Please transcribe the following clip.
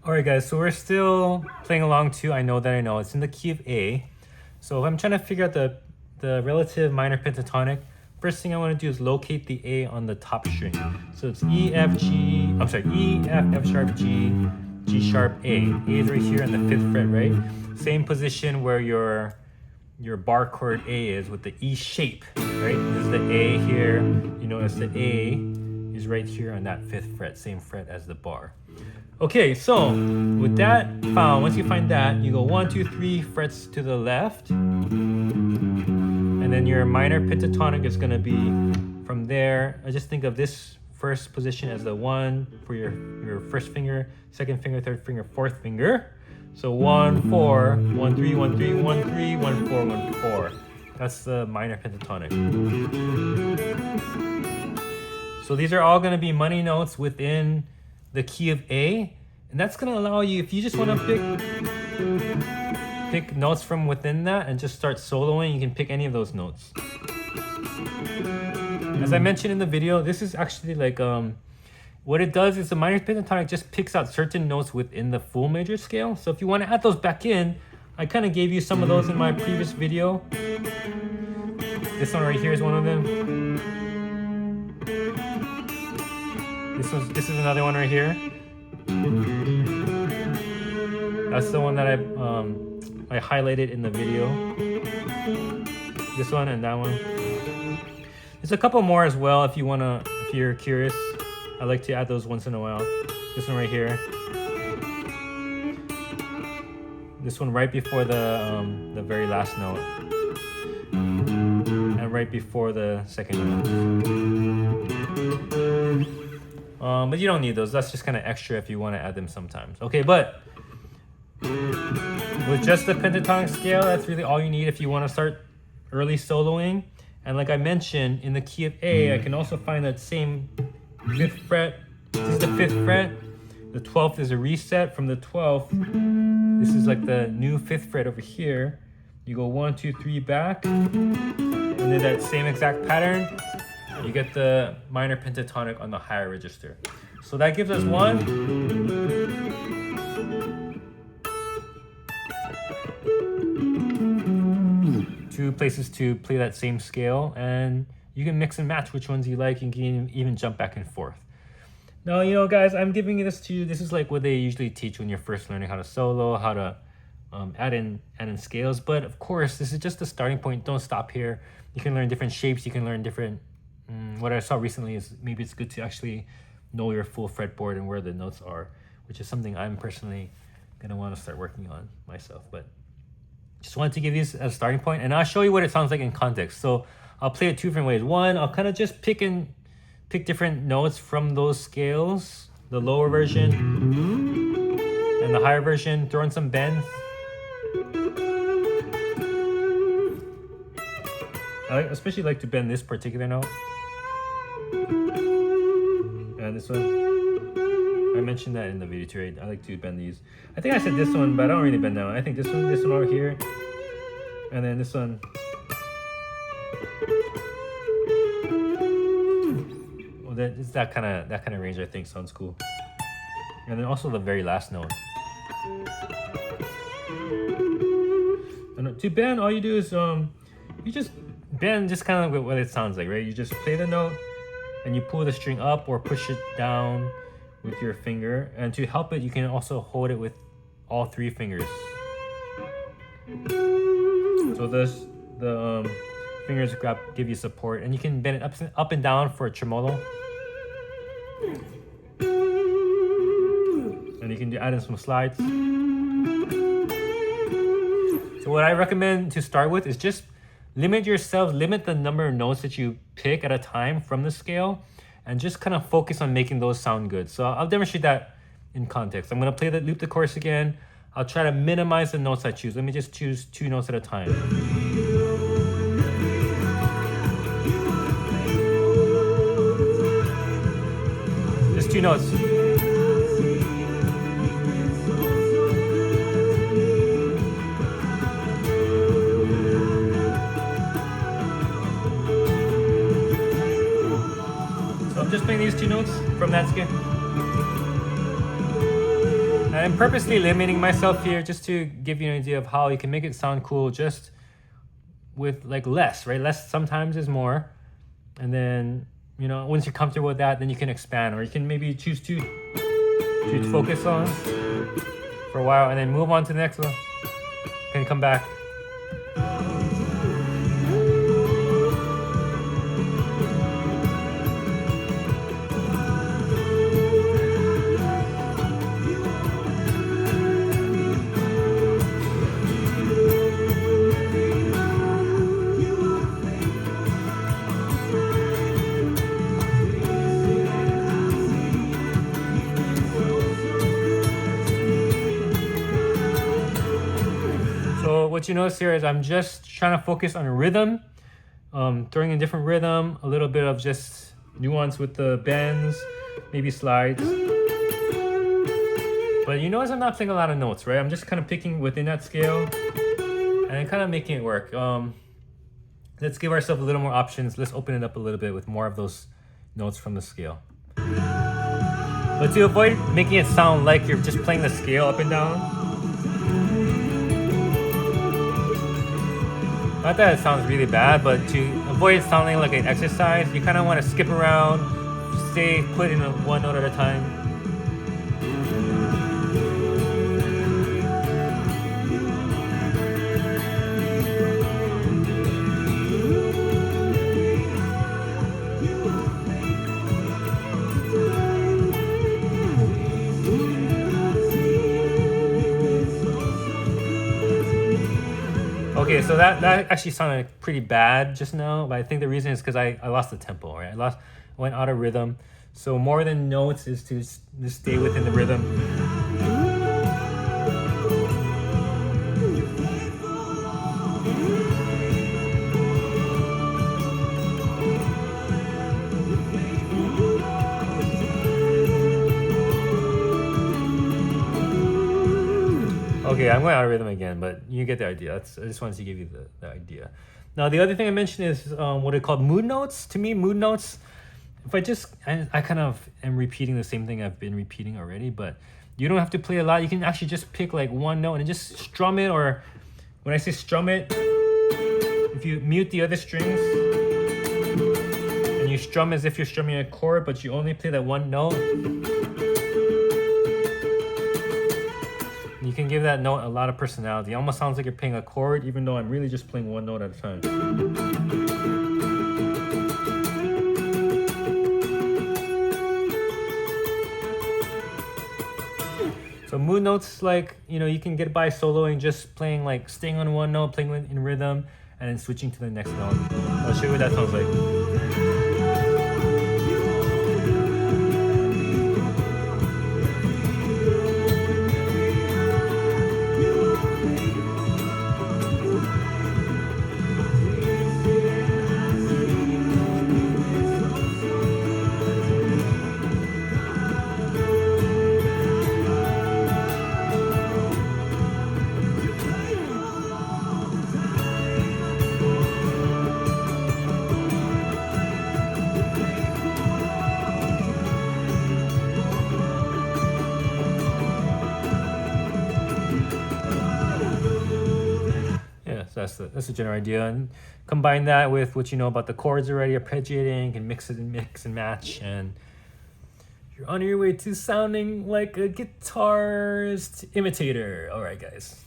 Alright guys, so we're still playing along to I Know That I Know. It's in the key of A. So if I'm trying to figure out the relative minor pentatonic, first thing I want to do is locate the A on the top string. So it's E, F, G, E, F, F sharp, G, G sharp, A. A is right here on the 5th fret, right? Same position where your bar chord A is with the E shape, right? This is the A here. You notice the A is right here on that 5th fret, same fret as the bar. Okay, so with that found, once you find that, you go 1, 2, 3 frets to the left, and then your minor pentatonic is going to be from there. I just think of this first position as the 1 for your first finger, second finger, third finger, fourth finger. So 1, 4, 1, 3, 1, 3, 1, 3, 1, 4, 1, 4. That's the minor pentatonic. So these are all going to be money notes within the key of A, and that's going to allow you, if you just want to pick notes from within that and just start soloing, you can pick any of those notes. As I mentioned in the video, this is actually like what it does is the minor pentatonic just picks out certain notes within the full major scale. So if you want to add those back in, I kind of gave you some of those in my previous video. This one right here is one of them. This is another one right here. That's the one that I highlighted in the video. This one and that one. There's a couple more as well if you're curious. I like to add those once in a while. This one right here. This one right before the very last note. And right before the second note. But you don't need those. That's just kind of extra if you want to add them sometimes. Okay, but with just the pentatonic scale, that's really all you need if you want to start early soloing. And like I mentioned, in the key of A, I can also find that same 5th fret. This is the 5th fret. The 12th is a reset from the 12th. This is like the new 5th fret over here. You go 1, 2, 3 back. And then that same exact pattern. You get the minor pentatonic on the higher register. So that gives us 2 places to play that same scale, and you can mix and match which ones you like. You can even jump back and forth. Now, you know, guys, I'm giving this to you. This is like what they usually teach when you're first learning how to solo, how to add in scales. But of course, this is just the starting point. Don't stop here. You can learn different shapes. You can learn different. What I saw recently is maybe it's good to actually know your full fretboard and where the notes are, which is something I'm personally gonna want to start working on myself. But just wanted to give you as a starting point, and I'll show you what it sounds like in context. So I'll play it 2 different ways. One, I'll kind of just pick different notes from those scales, the lower version and the higher version, throw in some bends. I especially like to bend this particular note. And this one. I mentioned that in the video too, right? I like to bend these. I think I said this one, but I don't really bend that one. I think this one over here. And then this one. Well, it's that kind of range I think sounds cool. And then also the very last note. And to bend, all you do is you just bend just kind of what it sounds like, right? You just play the note and you pull the string up or push it down with your finger. And to help it, you can also hold it with all 3 fingers. So the fingers give you support, and you can bend it up and down for a tremolo. And you can add in some slides. So what I recommend to start with is just limit the number of notes that you pick at a time from the scale, and just kind of focus on making those sound good. So I'll demonstrate that in context. I'm going to loop the chorus again. I'll try to minimize the notes I choose. Let me just choose 2 notes at a time. Just 2 notes. So I'm just playing these 2 notes from that scale. And I'm purposely limiting myself here just to give you an idea of how you can make it sound cool just with like less, right? Less sometimes is more. And then, you know, once you're comfortable with that, then you can expand, or you can maybe choose to focus on for a while and then move on to the next one. Can come back. So what you notice here is I'm just trying to focus on rhythm, throwing in different rhythm, a little bit of just nuance with the bends, maybe slides. But you notice I'm not playing a lot of notes, right? I'm just kind of picking within that scale and kind of making it work. Let's give ourselves a little more options. Let's open it up a little bit with more of those notes from the scale. But to avoid making it sound like you're just playing the scale up and down, not that it sounds really bad, but to avoid it sounding like an exercise, you kind of want to skip around, stay put in one note at a time. Okay, so that actually sounded pretty bad just now, but I think the reason is because I lost the tempo, right? I went out of rhythm. So more than notes is to just stay within the rhythm. Okay, I'm going out of rhythm again, but you get the idea. I just wanted to give you the idea. Now, the other thing I mentioned is what are called mood notes. To me, mood notes, if I kind of am repeating the same thing I've been repeating already, but you don't have to play a lot. You can actually just pick like one note and just strum it, or when I say strum it, if you mute the other strings and you strum as if you're strumming a chord, but you only play that one note, you can give that note a lot of personality. It almost sounds like you're playing a chord, even though I'm really just playing one note at a time. So mood notes, like, you know, you can get by soloing, just playing like staying on one note, playing in rhythm, and then switching to the next note. I'll show you what that sounds like. So that's the general idea, and combine that with what you know about the chords already, arpeggiating, and mix and match, and you're on your way to sounding like a guitarist imitator. All right, guys.